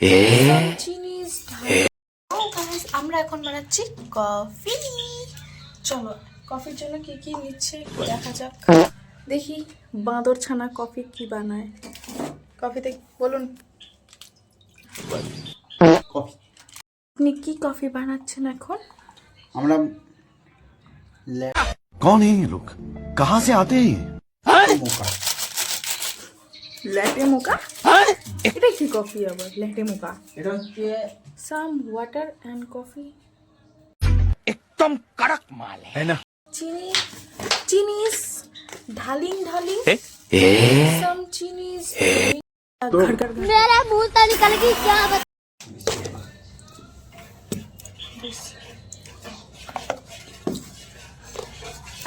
চিনিস আমরা এখন বানাচ্ছি কফি। চলো কফির জন্য কি কি নিচ্ছে একটু দেখা যাক। দেখি বাঁদর ছানা কফি কি বানায়। কফিতে বলুন কফি আপনি কি কফি বানাচ্ছেন এখন? আমরা कौन है ये लोग कहाँ से आते हैं ये মোকা ল্যাটে মোকা। এটা কি কফি আবার ল্যাটে মোকা? এটা হচ্ছে সাম ওয়াটার এন্ড কফি। एकदम कड़क माल है ना চিনি চিনিস ঢালিং ঢালিং সাম চিনিস ঘর ঘর ঘর। मेरा मुंह तो निकल गई क्या बता।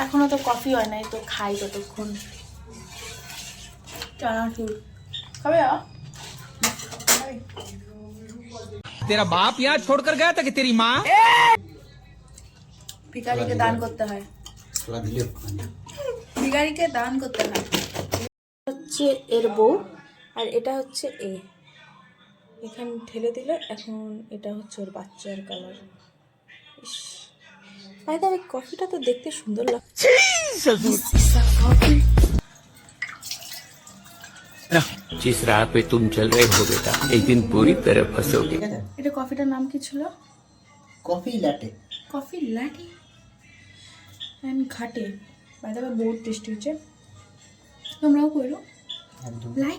এখনো তো কফি হয় নাই, তো খাই ততক্ষণ। চানাচুর খাবে? तेरा बाप यहाँ छोड़कर गया था कि तेरी माँ? ভিখারিকে দান করতে হয়, তোলা দিলে ভিখারিকে দান করতে হয়। হচ্ছে এর বউ আর এটা হচ্ছে এ। এখানে ঠেলে দিলে এখন এটা হচ্ছে ওর বাচ্চার কালার। ভাই তবে কফিটা তো দেখতে সুন্দর লাগছে। जिस राह पे तुम चल रहे हो बेटा एक दिन पूरी तरह फंसोगे। ঠিক আছে এটা কফিটার নাম কি ছিল? Coffee latte coffee latte and ঘাটে। ভাই তবে বহুত টেস্টি হচ্ছে, তোমরাও করো। একদম লাইক